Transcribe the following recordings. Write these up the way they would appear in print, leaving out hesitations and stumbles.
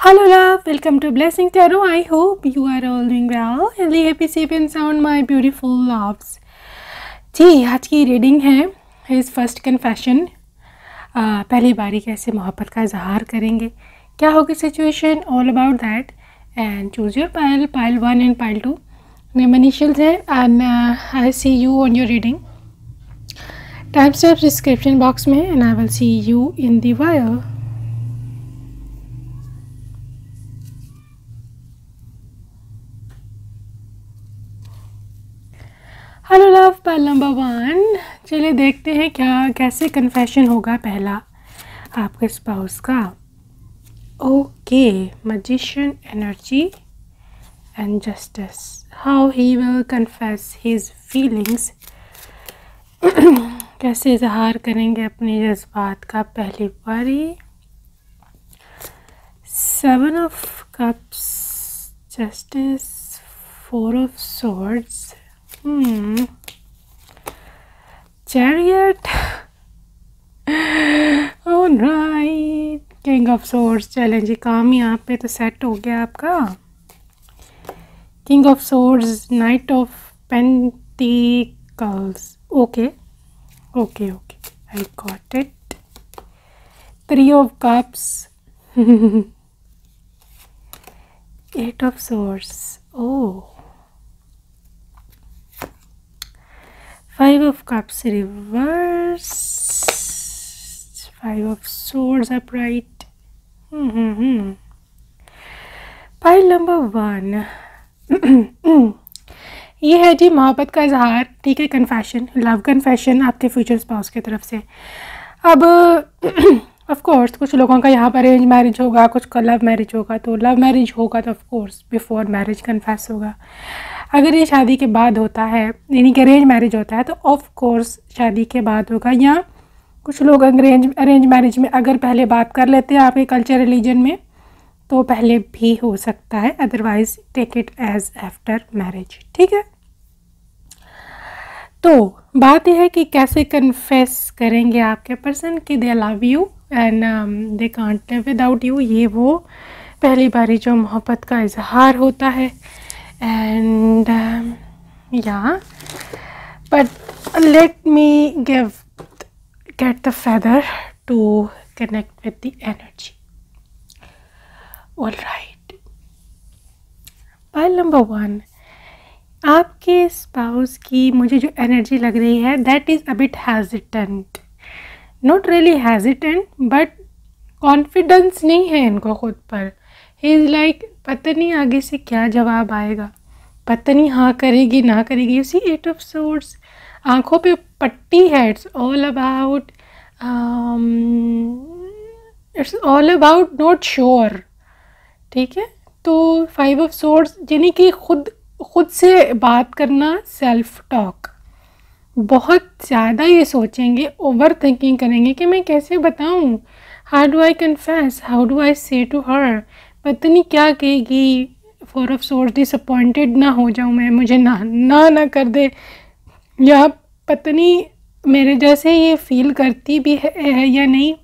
Hello love, welcome to Blessing Tarot. I hope you are all doing well. Healthy, happy, safe and sound my beautiful loves. जी, आज की reading है His first confession. पहली बारी कैसे मोहब्बत का इजहार करेंगे, क्या होगी situation, all about that. And choose your pile, pile 1 and pile 2. Name initials है and I see you on your reading. Time stamps description box में and I will see you in the wire. Hello love, pile number 1. चलिए देखते हैं कैसे confession होगा पहला आपके spouse का. Okay, magician energy and justice. How he will confess his feelings. कैसे इजहार करेंगे अपने जज्बात का पहली बारी. 7 of cups, justice, 4 of swords, Chariot. Alright, King of Swords. चलें जी, काम यहाँ पे तो सेट हो गया आपका. King of Swords, Knight of Pentacles. Okay, I got it. 3 of Cups. 8 of Swords. Oh. 5 of Cups reverse, 5 of Swords upright. Pile number 1. ये है जी मोहब्बत का इजहार. ठीक है, कन्फेशन, लव कन्फेशन आपके फ्यूचर स्पाउस की तरफ से. अब ऑफ कोर्स कुछ लोगों का यहाँ पर अरेंज मैरिज होगा, कुछ का लव मैरिज होगा. तो लव मैरिज होगा तो of course before marriage confess होगा. अगर ये शादी के बाद होता है, यानी कि अरेंज मैरिज होता है, तो ऑफ कोर्स शादी के बाद होगा. या कुछ लोग अरेंज मैरिज में अगर पहले बात कर लेते हैं आपके कल्चर रिलीजन में तो पहले भी हो सकता है. Otherwise take it as after marriage. ठीक है, तो बात यह है कि कैसे कन्फेस करेंगे आपके पर्सन कि दे love you and they can't live without you. ये वो पहली बारी जो मोहब्बत का इजहार होता है. And yeah, but let me get the feather to connect with the energy. All right, pile number 1. आपके स्पाउस की मुझे जो एनर्जी लग रही है that is a bit hesitant. Not really hesitant but confidence नहीं है इनको खुद पर. ही इज़ लाइक पता नहीं आगे से क्या जवाब आएगा, पता नहीं हाँ करेगी ना करेगी. यू सी 8 ऑफ सोर्ड्स, आँखों पे पट्टी है. It's all about not sure. ठीक है, तो 5 ऑफ सोर्ड्स यानी कि खुद से बात करना, सेल्फ टॉक. बहुत ज़्यादा ये सोचेंगे, ओवर थिंकिंग करेंगे कि मैं कैसे बताऊँ, how do I confess, how do I से टू हर, पता नहीं क्या कहेगी. 4 ऑफ सोर्ड्स, डिसअपॉइंटेड ना हो जाऊँ मैं, मुझे ना कर दे, या पता नहीं मेरे जैसे ये फील करती भी है या नहीं,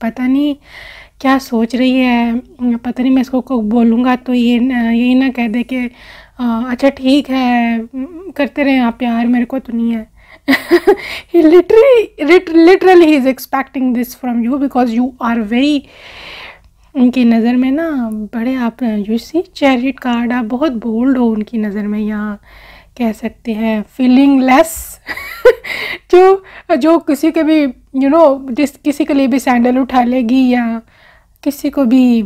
पता नहीं क्या सोच रही है, पता नहीं मैं इसको बोलूँगा तो ये यही ना कह दे कि अच्छा ठीक है करते रहे आप प्यार, मेरे को तो नहीं है. he literally he is expecting this from you because you are very, उनकी नज़र में ना बड़े आप, यू सी चैरिट कार्ड, आप बहुत बोल्ड हो उनकी नज़र में. यहाँ कह सकते हैं फीलिंग लेस. जो किसी के भी किसी के लिए भी सैंडल उठा लेगी या किसी को भी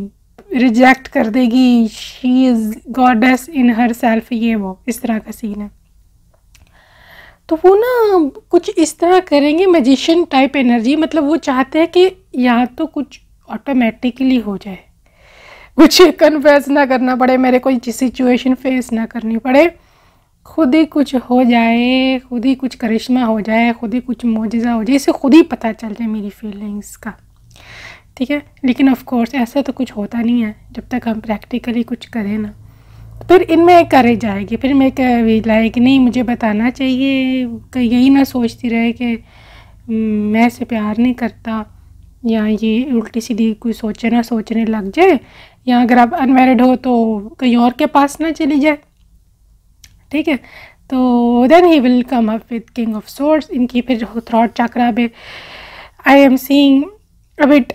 रिजेक्ट कर देगी. She is goddess in her self. ये वो इस तरह का सीन है. तो वो ना कुछ इस तरह करेंगे, मैजिशियन टाइप एनर्जी. मतलब वो चाहते हैं कि या तो कुछ ऑटोमेटिकली हो जाए, कुछ कन्फेस ना करना पड़े, मेरे कोई सिचुएशन फेस ना करनी पड़े, खुद ही कुछ हो जाए, खुद ही कुछ करिश्मा हो जाए, खुद ही कुछ मोजिज़ा हो जाए, इसे खुद ही पता चल जाए मेरी फीलिंग्स का. ठीक है, लेकिन ऑफ कोर्स ऐसा तो कुछ होता नहीं है जब तक हम प्रैक्टिकली कुछ करें ना. फिर इनमें करे जाएगी, फिर मैं लाइक नहीं मुझे बताना चाहिए, यही ना सोचती रहे कि मैं इसे प्यार नहीं करता, या ये उल्टी सीधी कोई सोचने लग जाए, या अगर आप अनमैरिड हो तो कहीं और के पास ना चली जाए, ठीक है। तो then he will come up with king of swords. इनकी फिर थ्रॉट चक्रा पे I am seeing a bit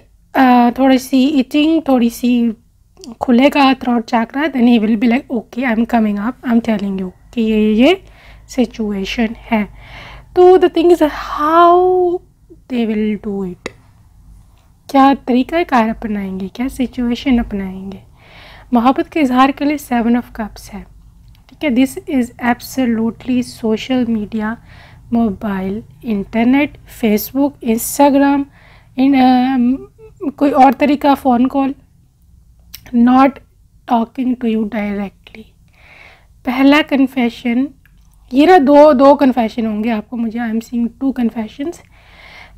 थोड़ी सी इचिंग, थोड़ी सी खुलेगा throat chakra. Then he will be like okay I am coming up, I am telling you कि ये सिचुएशन है। तो the thing is how they will do it, क्या तरीका कार अपनाएंगे, क्या सिचुएशन अपनाएंगे। मोहब्बत के इजहार के लिए 7 ऑफ कप्स है, ठीक है। This is absolutely social media, mobile, internet, Facebook, Instagram, कोई और तरीका, phone call, not talking to you directly. पहला कन्फेशन, ये ना दो कन्फेशन होंगे आपको, मुझे आई एम सीइंग 2 कन्फेशंस।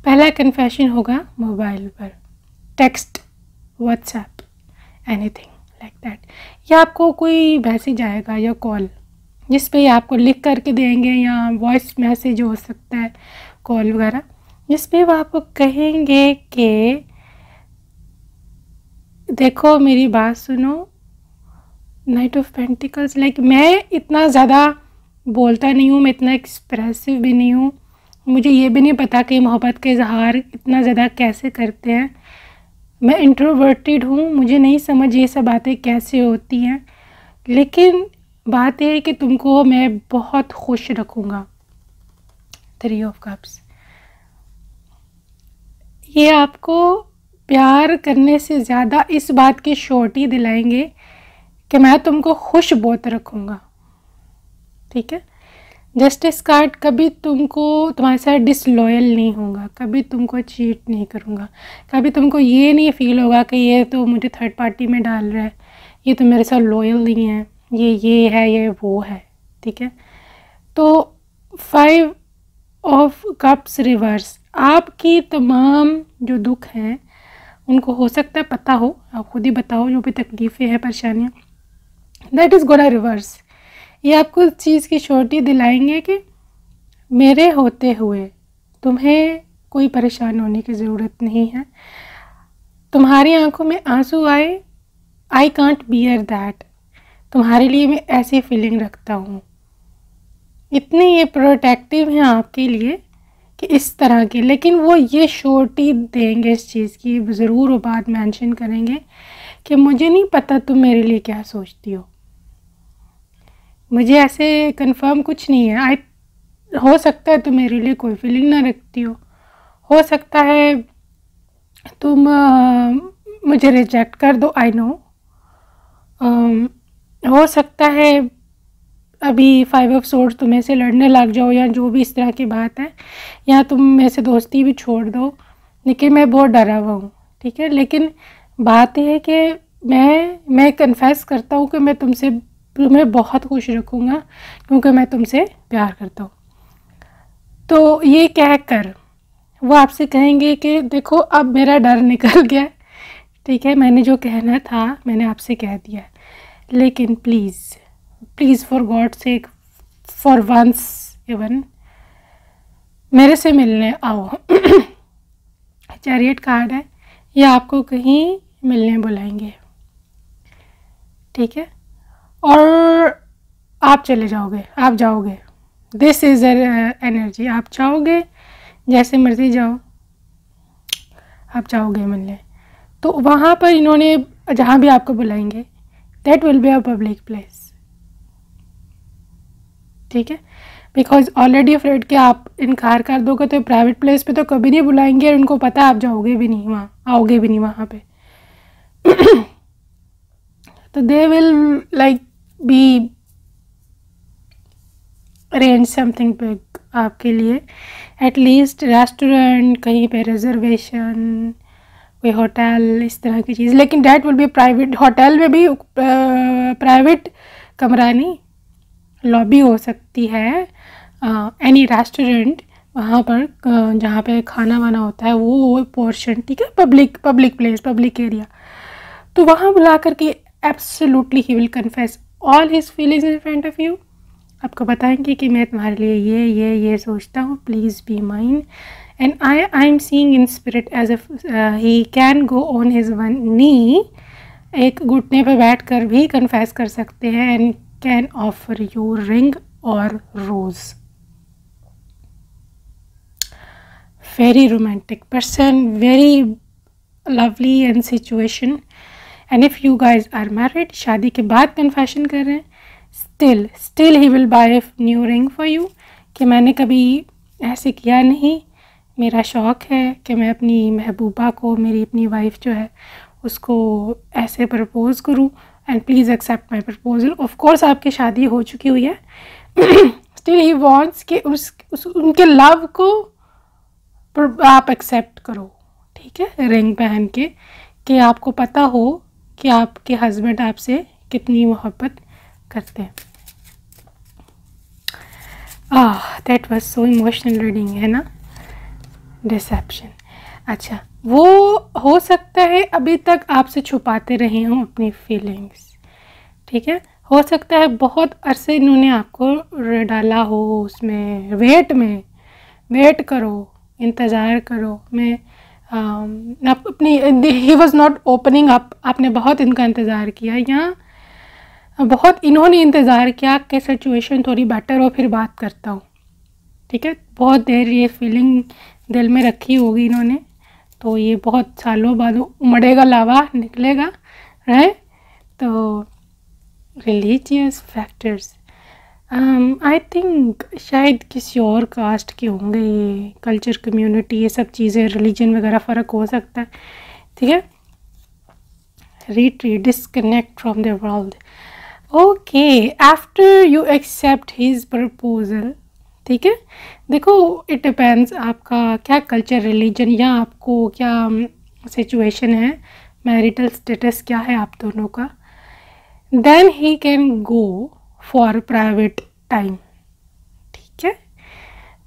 पहला कन्फेशन होगा मोबाइल पर, text, WhatsApp, anything like that, या आपको कोई मैसेज आएगा या कॉल जिस पे आपको लिख करके देंगे, या वॉइस मैसेज हो सकता है, कॉल वगैरह, जिस पे वो आपको कहेंगे कि देखो मेरी बात सुनो, नाइट ऑफ पेंटिकल्स। लाइक मैं इतना ज़्यादा बोलता नहीं हूँ, मैं इतना एक्सप्रेसिव भी नहीं हूँ, मुझे ये भी नहीं पता कि मोहब्बत के इजहार इतना ज़्यादा कैसे करते हैं। मैं इंट्रोवर्टेड हूँ, मुझे नहीं समझ ये सब बातें कैसे होती हैं, लेकिन बात यह है कि तुमको मैं बहुत खुश रखूँगा। 3 ऑफ कप्स, ये आपको प्यार करने से ज़्यादा इस बात की श्योरिटी दिलाएंगे कि मैं तुमको खुश बहुत रखूँगा, ठीक है। जस्टिस कार्ड, कभी तुमको तुम्हारे साथ डिसलॉयल नहीं होगा, कभी तुमको चीट नहीं करूँगा, कभी तुमको ये नहीं फील होगा कि ये तो मुझे थर्ड पार्टी में डाल रहा है, ये तो मेरे साथ लॉयल नहीं है, ये है, ये वो है, ठीक है। तो 5 ऑफ कप्स रिवर्स, आपकी तमाम जो दुख हैं उनको हो सकता है पता हो, आप खुद ही बताओ, जो भी तकलीफ़ें हैं, परेशानियाँ, दैट इज़ गोना रिवर्स। ये आपको इस चीज़ की श्योरिटी दिलाएंगे कि मेरे होते हुए तुम्हें कोई परेशान होने की ज़रूरत नहीं है। तुम्हारी आंखों में आंसू आए, आई कांट बियर दैट, तुम्हारे लिए मैं ऐसी फीलिंग रखता हूँ। इतने ये प्रोटेक्टिव हैं आपके लिए कि इस तरह के, लेकिन वो ये श्योरिटी देंगे इस चीज़ की, ज़रूर वो बात मेंशन करेंगे कि मुझे नहीं पता तुम मेरे लिए क्या सोचती हो, मुझे ऐसे कंफर्म कुछ नहीं है। हो सकता है तुम मेरे लिए कोई फीलिंग ना रखती हो सकता है तुम मुझे रिजेक्ट कर दो, आई नो। हो सकता है अभी 5 ऑफ सोर्ड्स तुम्हें से लड़ने लग जाओ, या जो भी इस तरह की बात है, या तुम मेरे से दोस्ती भी छोड़ दो, लेकिन मैं बहुत डरा हुआ हूँ, ठीक है। लेकिन बात यह है कि मैं कन्फेस करता हूँ कि मैं तुम्हें बहुत खुश रखूँगा क्योंकि मैं तुमसे प्यार करता हूँ। तो ये कहकर वो आपसे कहेंगे कि देखो अब मेरा डर निकल गया, ठीक है, मैंने जो कहना था मैंने आपसे कह दिया, लेकिन please for God sake, for once even मेरे से मिलने आओ। चैरियट कार्ड है, ये आपको कहीं मिलने बुलाएंगे, ठीक है, और आप चले जाओगे, आप जाओगे, दिस इज़ एनर्जी, आप जाओगे, जैसे मर्जी जाओ, आप जाओगे मिलने। तो वहाँ पर इन्होंने जहाँ भी आपको बुलाएंगे, that will be a public place, ठीक है, बिकॉज ऑलरेडी अफ्रेड कि आप इनकार कर दोगे तो प्राइवेट प्लेस पे तो कभी नहीं बुलाएंगे, और उनको पता आप जाओगे भी नहीं वहाँ, आओगे भी नहीं वहाँ पे। तो they will like be arrange something big आपके लिए, एटलीस्ट रेस्टोरेंट, कहीं पे रिजर्वेशन, कोई होटल, इस तरह की चीज़, लेकिन that will be private. Hotel में भी प्राइवेट कमरा नहीं, लॉबी हो सकती है, एनी रेस्टोरेंट, वहाँ पर जहाँ पे खाना वाना होता है वो पोर्शन, ठीक है, पब्लिक प्लेस, पब्लिक एरिया। तो वहाँ बुला करके absolutely he will confess all his feelings in front of you, आपको बताएंगे कि मैं तुम्हारे लिए ये सोचता हूँ, please be mine. And I am seeing in spirit as if he can go on his one knee, एक घुटने पे बैठ कर भी कन्फेस कर सकते हैं, and can offer you ring और rose. Very romantic person, very lovely and situation. And if you guys are married, शादी के बाद कन्फेशन कर रहे हैं, still he will buy a new ring for you, कि मैंने कभी ऐसे किया नहीं, मेरा शौक़ है कि मैं अपनी महबूबा को, मेरी अपनी वाइफ जो है उसको ऐसे प्रपोज़ करूं, and please accept my proposal. Of course आपकी शादी हो चुकी हुई है, स्टिल ही वांट्स कि उनके लव को आप एक्सेप्ट करो, ठीक है, रिंग पहन के, कि आपको पता हो कि आपके हस्बैंड आपसे कितनी मोहब्बत करते हैं। That was so emotional reading, है ना, डिसेप्शन। अच्छा, वो हो सकता है अभी तक आपसे छुपाते रहे हों अपनी फीलिंग्स, ठीक है, हो सकता है बहुत अरसे इन्होंने आपको डाला हो उसमें, वेट करो, इंतज़ार करो। मैं आप अपनी, he was not opening up, आपने बहुत इनका इंतज़ार किया, या बहुत इन्होंने इंतज़ार किया कि सिचुएशन थोड़ी बेटर हो फिर बात करता हूँ, ठीक है, बहुत देर ये फीलिंग दिल में रखी होगी इन्होंने, तो ये बहुत सालों बाद उमड़ेगा, लावा निकलेगा, राइट। तो रिलीजियस फैक्टर्स, आई थिंक शायद किसी और कास्ट के होंगे, ये कल्चर, कम्युनिटी, ये सब चीज़ें, रिलीजन वगैरह फ़र्क हो सकता है, ठीक है। Retreat, disconnect from the world, okay, after you accept his proposal, ठीक है। देखो, इट डिपेंड्स आपका क्या कल्चर, रिलीजन, या आपको क्या सिचुएशन है, मैरिटल स्टेटस क्या है आप दोनों का, then he can go for private time, ठीक है।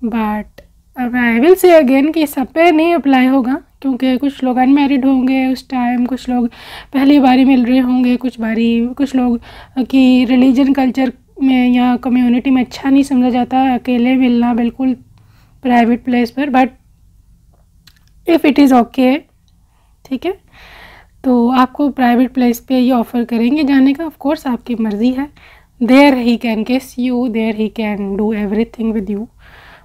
बट अब आई विल से अगेन कि सब पे नहीं अप्लाई होगा, क्योंकि कुछ लोग अनमैरिड होंगे उस टाइम, कुछ लोग पहली बारी मिल रहे होंगे, कुछ लोग कि रिलीजन कल्चर में या कम्युनिटी में अच्छा नहीं समझा जाता अकेले मिलना बिल्कुल प्राइवेट प्लेस पर, but if it is okay, ठीक है, तो आपको प्राइवेट प्लेस पे ये ऑफ़र करेंगे जाने का, ऑफ कोर्स आपकी मर्ज़ी है। There he can kiss you, there he can do everything with you,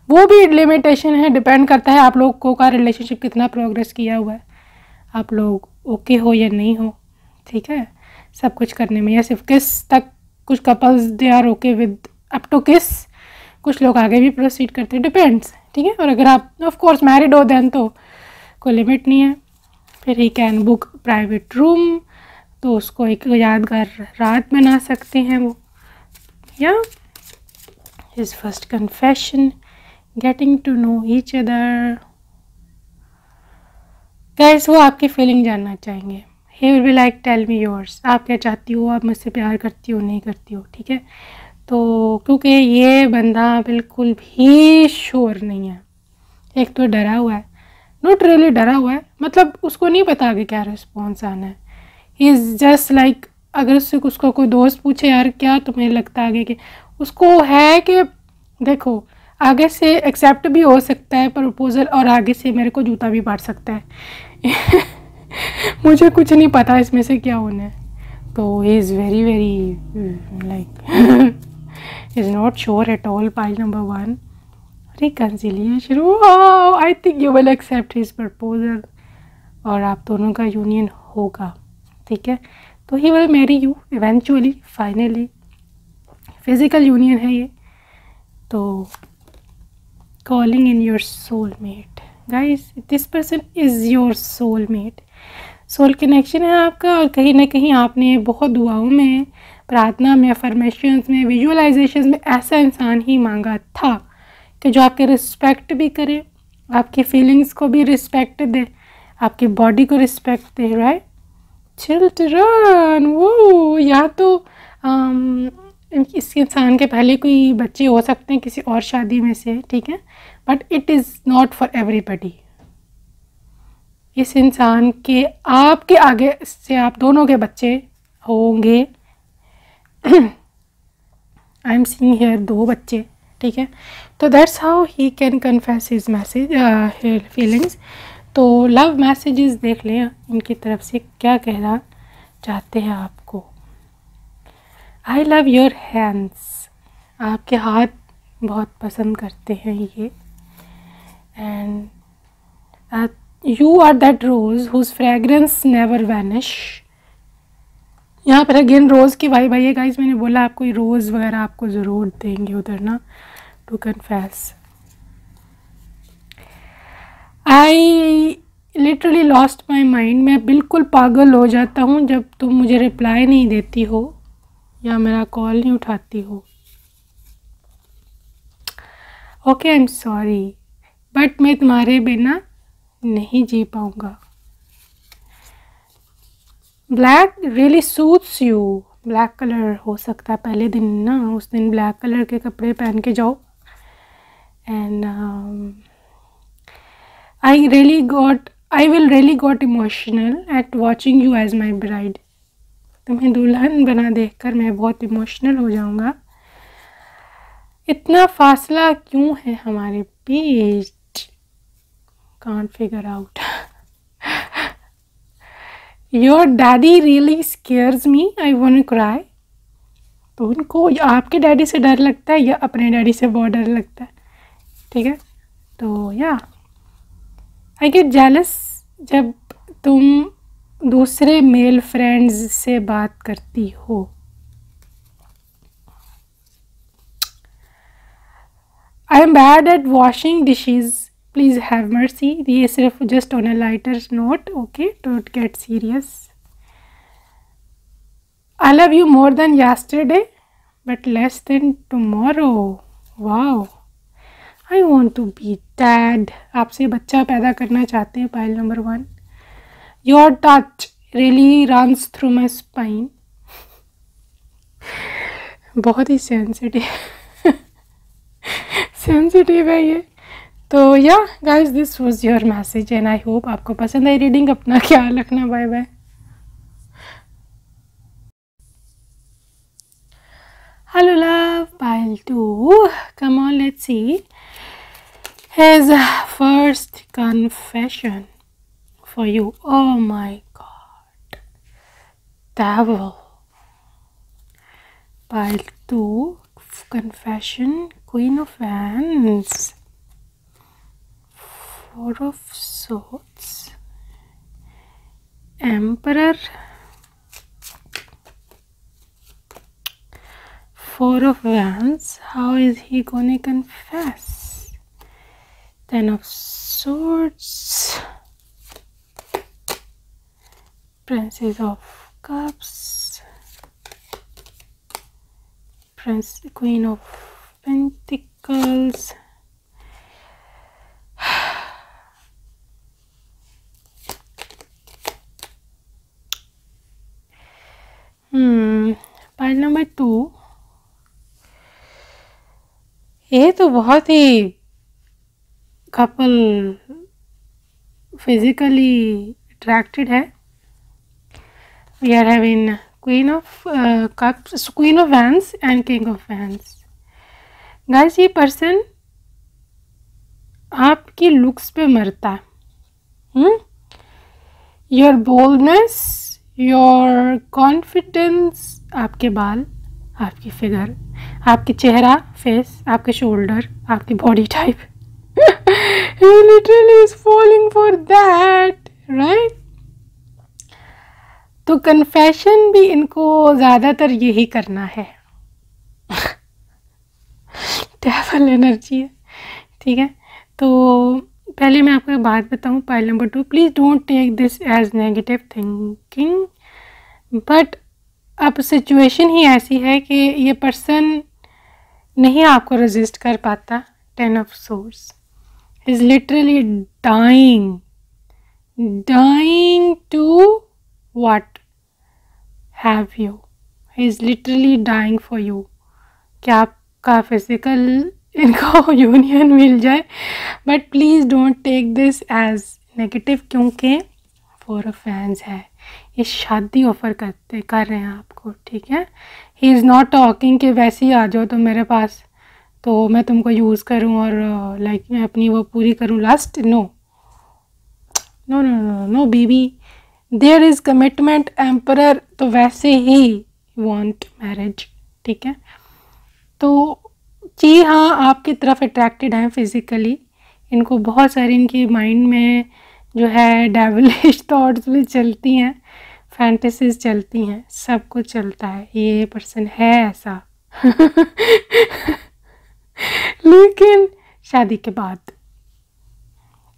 वो भी लिमिटेशन है, डिपेंड करता है आप लोग का रिलेशनशिप कितना प्रोग्रेस किया हुआ है, आप लोग ओके हो या नहीं हो, ठीक है, सब कुछ करने में, या सिर्फ किस तक, कुछ couples they are okay with up to kiss, कुछ लोग आगे भी प्रोसीड करते हैं, डिपेंड्स, ठीक है। और अगर आप ऑफ कोर्स मैरिड हो देन तो कोई लिमिट नहीं है। फिर he can book private room, तो उसको एक यादगार रात बना सकते हैं वो, या his first confession, getting to know each other, guys वो आपकी फीलिंग जानना चाहेंगे, he will be like tell me yours, आप क्या चाहती हो, आप मुझसे प्यार करती हो नहीं करती हो, ठीक है। तो क्योंकि ये बंदा बिल्कुल भी श्योर नहीं है, एक तो डरा हुआ है, नॉट रियली डरा हुआ है, मतलब उसको नहीं पता आगे क्या रिस्पॉन्स आना है, ही इज़ जस्ट लाइक, अगर उसको कोई दोस्त पूछे यार क्या तुम्हें लगता है आगे के, उसको है कि देखो आगे से एक्सेप्ट भी हो सकता है प्रपोजल, और आगे से मेरे को जूता भी पाट सकता है मुझे कुछ नहीं पता इसमें से क्या होना है। तो he is very like is not sure at all. Pile number 1, reconciliation, I think you will accept his proposal, और आप दोनों का यूनियन होगा, ठीक है। तो he will marry you eventually, finally, physical union है ये। तो calling in your soulmate, guys, this person is your soulmate, soul connection है आपका, और कहीं ना कहीं आपने बहुत दुआओं में, प्रार्थना में, अफर्मेशंस में, विजुअलाइजेशंस में ऐसा इंसान ही मांगा था कि जो आपके रिस्पेक्ट भी करे, आपकी फीलिंग्स को भी रिस्पेक्ट दे, आपकी बॉडी को रिस्पेक्ट दे, राइट चिल्ड्रन। वो या तो इस इंसान के पहले कोई बच्चे हो सकते हैं किसी और शादी में से, ठीक है, but it is not for everybody. इस इंसान के आपके आगे से आप दोनों के बच्चे होंगे आई एम सीइंग हियर 2 बच्चे, ठीक है। तो that's how he can confess his message feelings. तो लव मैसेजेस देख लें इनकी तरफ से क्या कहना चाहते हैं आपको। आई लव योर हैंड्स, आपके हाथ बहुत पसंद करते हैं ये। And you are that rose whose fragrance never vanish. यहाँ पर अगेन रोज़ की वाइब आई है गाइस, मैंने बोला आपको रोज़ वगैरह आपको ज़रूर देंगे उधर ना, to confess. I literally lost my mind, मैं बिल्कुल पागल हो जाता हूँ जब तुम मुझे रिप्लाई नहीं देती हो या मेरा कॉल नहीं उठाती हो। Okay I am sorry, but मैं तुम्हारे बिना नहीं जी पाऊँगा। Black really suits you, black colour हो सकता है पहले दिन ना, उस दिन ब्लैक कलर के कपड़े पहन के जाओ। And I will really got emotional at watching you as my bride. तुम्हें दुल्हन बना देखकर मैं बहुत इमोशनल हो जाऊँगा। इतना फासला क्यों है हमारे बीच, can't figure out. Your daddy really scares me, I want to cry. तो उनको आपके डैडी से डर लगता है या अपने डैडी से बहुत डर लगता है, ठीक है। तो या आई गेट जेलस जब तुम दूसरे मेल फ्रेंड्स से बात करती हो। I am bad at washing dishes, please have mercy. ये सिर्फ just on a lighter note, okay, don't get serious. I love you more than yesterday but less than tomorrow. Wow, I want to be dad, आपसे बच्चा पैदा करना चाहते हैं, pile number 1। Your touch really runs through my spine, बहुत ही sensitive है ये। तो या guys this was your message and I hope आपको पसंद आई रीडिंग। अपना ख्याल रखना, bye bye. Hello love, pile 2, come on let's see his first confession for you. Oh my god, devil. Pile 2, confession, Queen of Wands, 4 of Swords, Emperor, 4 of Wands. How is he gonna confess? 10 of Swords, Princess of Cups, Queen of Pentacles, pile number 2। ये तो बहुत ही couple physically attracted है। We are having queen of cups, queen of wands and king of wands. Guys, ये person आपकी looks पे मरता है। योर बोल्डनेस, योर कॉन्फिडेंस, आपके बाल, आपकी फिगर, आपके चेहरा, फेस, आपके शोल्डर, आपकी body type. He literally is falling for that, right? तो कन्फेशन भी इनको ज़्यादातर यही करना है। डेविल एनर्जी है, ठीक है। तो पहले मैं आपको एक बात बताऊं, pile number 2, please don't take this as negative thinking, but अब सिचुएशन ही ऐसी है कि ये पर्सन नहीं आपको रेजिस्ट कर पाता। 10 of Swords is literally dying to what? Have you. He is literally dying for you. कि आपका फिजिकल इनको यूनियन मिल जाए, but please don't take this as negative, क्योंकि 4 of Wands है। ये शादी ऑफ़र कर रहे हैं आपको, ठीक है। ही इज़ नॉट टॉकिंग कि वैसे ही आ जाओ तो मेरे पास, तो मैं तुमको यूज़ करूं और लाइक मैं अपनी वो पूरी करूं last. No no no no no baby, there is commitment emperor, तो वैसे ही वांट मैरिज, ठीक है। तो जी हाँ, आपकी तरफ अट्रैक्टेड हैं फिज़िकली, इनको बहुत सारी इनकी माइंड में जो है डेविलिश थॉट्स भी चलती हैं, फैंटेसीज चलती हैं, सब कुछ चलता है, ये पर्सन है ऐसा लेकिन शादी के बाद,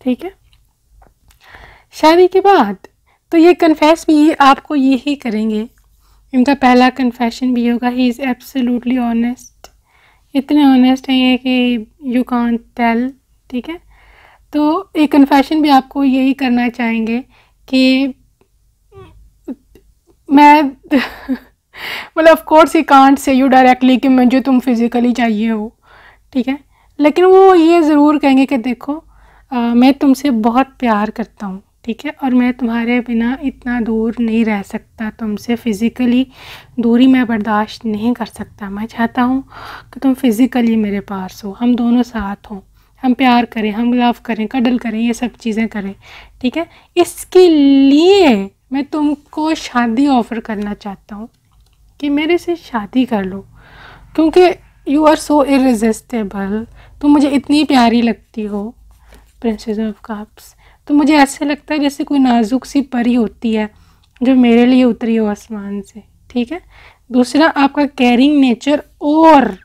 ठीक है, शादी के बाद तो ये कन्फेस भी आपको यही करेंगे। इनका पहला कन्फेशन भी होगा, ही इज़ एब्सोल्युटली ऑनेस्ट, इतने ऑनेस्ट हैं ये कि यू कांट टेल, ठीक है। तो एक कन्फेशन भी आपको यही करना चाहेंगे कि मैं मतलब of course he can't say you directly कि मुझे तुम फिज़िकली चाहिए हो, ठीक है, लेकिन वो ये ज़रूर कहेंगे कि देखो मैं तुमसे बहुत प्यार करता हूँ, ठीक है, और मैं तुम्हारे बिना इतना दूर नहीं रह सकता, तुमसे फ़िज़िकली दूरी मैं बर्दाश्त नहीं कर सकता, मैं चाहता हूँ कि तुम फिज़िकली मेरे पास हो, हम दोनों साथ हों, हम प्यार करें, हम लव करें, कडल करें, ये सब चीज़ें करें, ठीक है। इसके लिए मैं तुमको शादी ऑफ़र करना चाहता हूँ कि मेरे से शादी कर लो, क्योंकि यू आर सो इररेसिस्टेबल, तुम मुझे इतनी प्यारी लगती हो, प्रिंसेस ऑफ कप्स। तो मुझे ऐसे लगता है जैसे कोई नाजुक सी परी होती है जो मेरे लिए उतरी हो आसमान से, ठीक है। दूसरा, आपका केयरिंग नेचर, और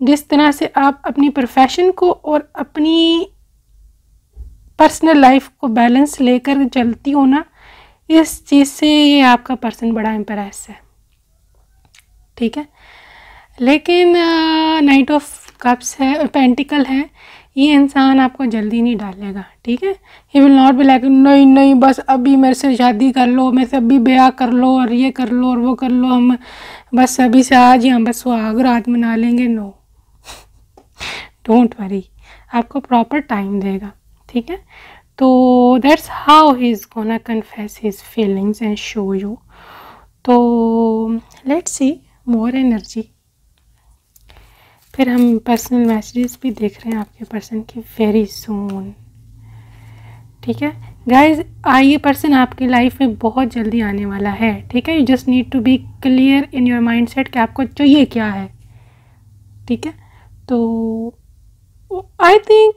जिस तरह से आप अपनी प्रोफेशन को और अपनी पर्सनल लाइफ को बैलेंस लेकर चलती हो ना, इस चीज़ से ये आपका पर्सन बड़ा इम्प्रेस है, ठीक है। लेकिन नाइट ऑफ कप्स है और पेंटिकल है, ये इंसान आपको जल्दी नहीं डालेगा, ठीक है। He will not be like नहीं नहीं बस अभी मेरे से शादी कर लो, मेरे से अभी ब्याह कर लो और ये कर लो और वो कर लो, हम बस अभी से आज ही हम बस सुहाग रात मना लेंगे। नो, डोंट वरी, आपको प्रॉपर टाइम देगा, ठीक है। तो that's how he is gonna confess his feelings and show you. तो लेट्स सी मोर एनर्जी। फिर हम पर्सनल मैसेजेस भी देख रहे हैं आपके पर्सन की वेरी सून, ठीक है गाइज। ये पर्सन आपकी लाइफ में बहुत जल्दी आने वाला है, ठीक है। You just need to be clear in your mind set कि आपको चाहिए क्या है, ठीक है। तो आई थिंक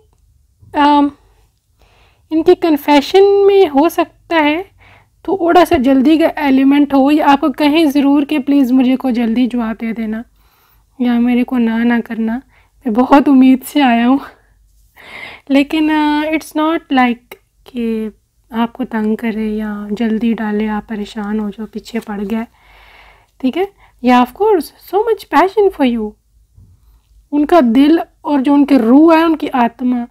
इनके कन्फेशन में हो सकता है थोड़ा सा जल्दी का एलिमेंट हो, या आपको कहें ज़रूर कि प्लीज़ मुझे को जल्दी जवाब दे देना, या मेरे को ना करना, मैं बहुत उम्मीद से आया हूँ लेकिन इट्स नॉट लाइक कि आपको तंग करे या जल्दी डाले, आप परेशान हो जो पीछे पड़ गया, ठीक है। या of course so much passion for you, उनका दिल और जो उनके रूह है, उनकी आत्मा,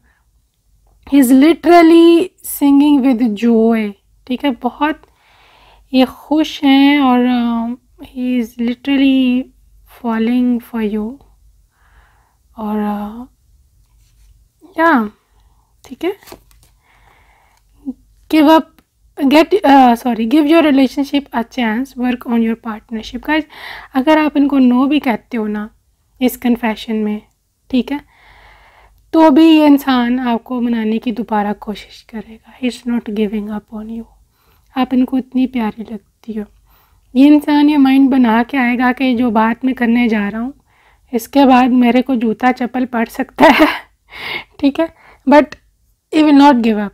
he is literally singing with Joy, ठीक है। बहुत ये खुश हैं और he is literally falling for you, और या ठीक है। Give your relationship a chance, work on your partnership. Guys, अगर आप इनको नो भी कहते हो ना इस कन्फेशन में, ठीक है, तो भी ये इंसान आपको मनाने की दोबारा कोशिश करेगा। He is not giving up on you. आप इनको इतनी प्यारी लगती हो, ये इंसान ये माइंड बना के आएगा कि जो बात मैं करने जा रहा हूँ इसके बाद मेरे को जूता चप्पल पड़ सकता है ठीक है, but he will not give up.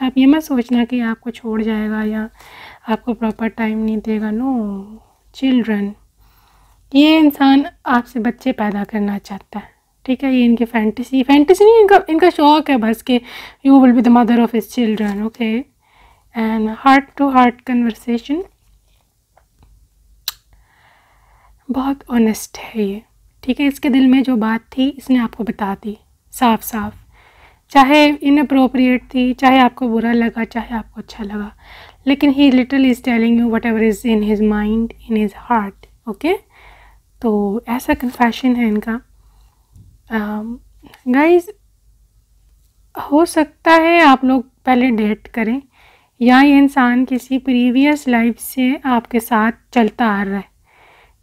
आप ये मत सोचना कि आपको छोड़ जाएगा या आपको प्रॉपर टाइम नहीं देगा। नो चिल्ड्रन, ये इंसान आपसे बच्चे पैदा करना चाहता है, ठीक है। ये इनकी फैंटेसी नहीं, इनका शौक है बस कि you will be the mother of his children, okay. And heart to heart conversation, बहुत ऑनेस्ट है ये, ठीक है। इसके दिल में जो बात थी इसने आपको बता दी साफ साफ, चाहे इनअप्रोप्रिएट थी, चाहे आपको बुरा लगा, चाहे आपको अच्छा लगा, लेकिन he literally is telling you whatever is in his mind, in his heart, okay. तो ऐसा कन्फेशन है इनका। गाइस, हो सकता है आप लोग पहले डेट करें या ये इंसान किसी प्रीवियस लाइफ से आपके साथ चलता आ रहा है,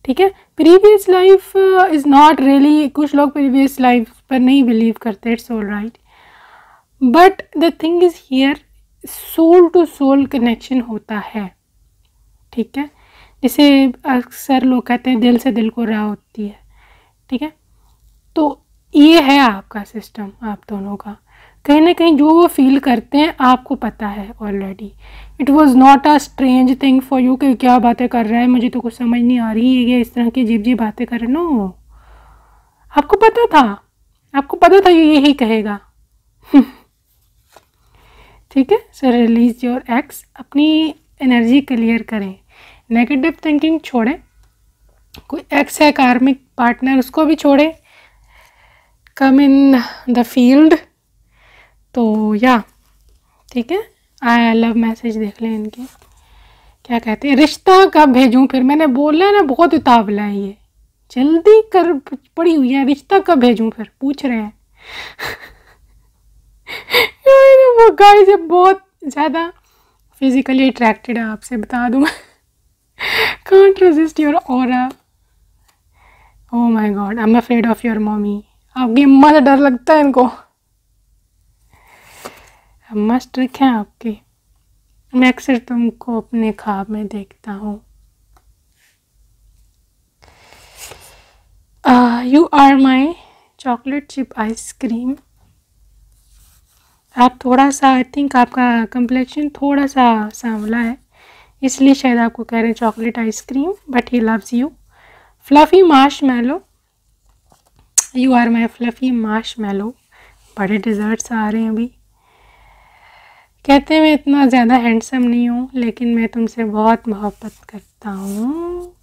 ठीक है। Previous life is not really, कुछ लोग प्रीवियस लाइफ पर नहीं बिलीव करते, it's all right, but the thing is here soul to soul connection होता है, ठीक है। जैसे अक्सर लोग कहते हैं दिल से दिल को राह होती है, ठीक है। तो ये है आपका सिस्टम, आप दोनों का। कहीं ना कहीं जो वो फील करते हैं आपको पता है already. It was not a strange thing for you कि क्या बातें कर रहा है, मुझे तो कुछ समझ नहीं आ रही है, ये इस तरह की अजीब अजीब बातें कर रहे। नो, आपको पता था, आपको पता था ये यही कहेगा। ठीक है। सो रिलीज योर एक्स, अपनी एनर्जी क्लियर करें, नेगेटिव थिंकिंग छोड़ें। कोई एक्स है कार्मिक पार्टनर, उसको भी छोड़ें, कम इन द फील्ड। तो या ठीक है, आई लव मैसेज देख लें इनके, क्या कहते हैं, रिश्ता कब भेजूं फिर। मैंने बोला ना बहुत उतावला है ये, जल्दी कर पड़ी हुई है, रिश्ता कब भेजूं फिर पूछ रहे हैं। वो गाइस बहुत ज़्यादा फिजिकली अट्रैक्टेड है आपसे, बता दूँ। Can't resist your aura. Oh my God, I am afraid of your mummy. आपकी अम्मा से डर लगता है इनको। मस्त रखें आपकी। मैं अक्सर तुमको अपने ख्वाब में देखता हूँ। You are my chocolate chip ice cream. आप थोड़ा सा, आई थिंक आपका कम्प्लेक्शन थोड़ा सा सांवला है, इसलिए शायद आपको कह रहे हैं chocolate ice cream, but he loves you. Fluffy marshmallow, you are my fluffy marshmallow. बड़े डिज़र्ट्स आ रहे हैं अभी। कहते हैं मैं इतना ज़्यादा हैंडसम नहीं हूँ, लेकिन मैं तुमसे बहुत मोहब्बत करता हूँ।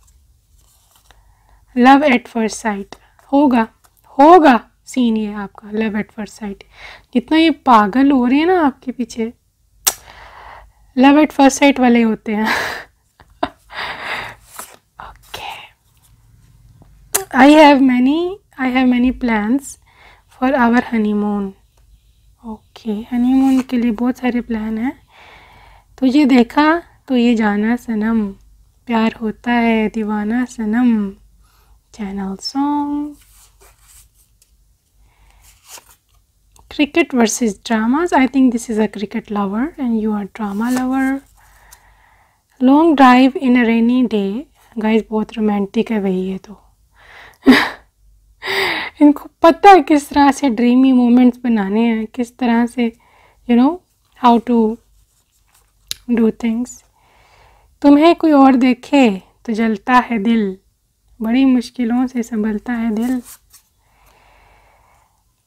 लव एट फर्स्ट साइट होगा, होगा सीन ये आपका, लव एट फर्स्ट साइट। जितना ये पागल हो रहे हैं ना आपके पीछे, लव एट फर्स्ट साइट वाले होते हैं। Okay, I have many plans for our honeymoon. Okay, honeymoon के लिए बहुत सारे प्लान हैं। तुझे देखा तो ये जाना सनम, प्यार होता है दीवाना सनम। Channel song. Cricket versus dramas. I think this is a cricket lover and you are drama lover. Long drive in a rainy day. Guys बहुत रोमांटिक है भाई ये तो। इनको पता है किस तरह से ड्रीमी मोमेंट्स बनाने हैं, किस तरह से you know how to do things. तुम्हें कोई और देखे तो जलता है दिल, बड़ी मुश्किलों से संभलता है दिल।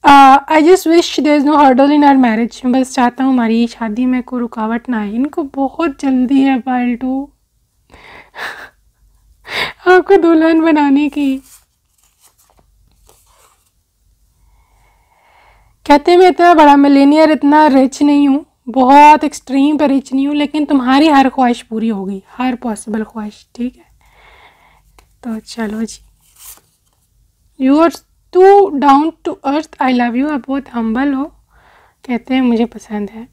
I just wish there is no hurdle in our marriage. मैं बस चाहता हूँ हमारी शादी में कोई रुकावट ना आए। इनको बहुत जल्दी है पाल्टू आपको दुल्हन बनाने की। कहते हैं मैं इतना बड़ा मिलेनियर, इतना रिच नहीं हूँ, बहुत एक्सट्रीम पर रिच नहीं हूँ, लेकिन तुम्हारी हर ख्वाहिश पूरी होगी, हर पॉसिबल ख्वाहिश, ठीक है। तो चलो जी, you are too down to earth, I love you. आप बहुत हम्बल हो, कहते हैं मुझे पसंद है।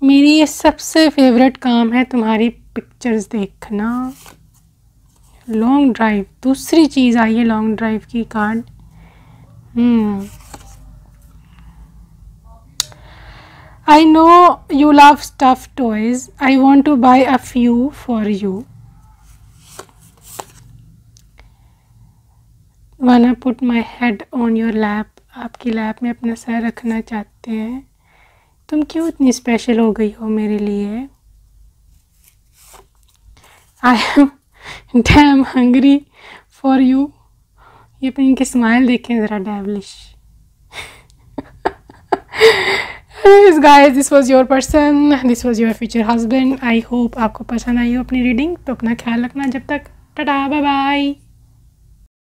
मेरी ये सबसे फेवरेट काम है तुम्हारी पिक्चर्स देखना। लॉन्ग ड्राइव, दूसरी चीज़ आई है लॉन्ग ड्राइव की card. I know you love stuffed toys. I want to buy a few for you. Wanna put my head on your lap. आपकी लैप में अपना सर रखना चाहते हैं। तुम क्यों इतनी स्पेशल हो गई हो मेरे लिए। I am damn hungry for you. ये पर इनकी स्माइल देखें ज़रा, devilish. Guys, this was your person, this was your future husband. I hope आपको पसंद आई हो अपनी रीडिंग। तो अपना ख्याल रखना जब तक। Tata, bye bye.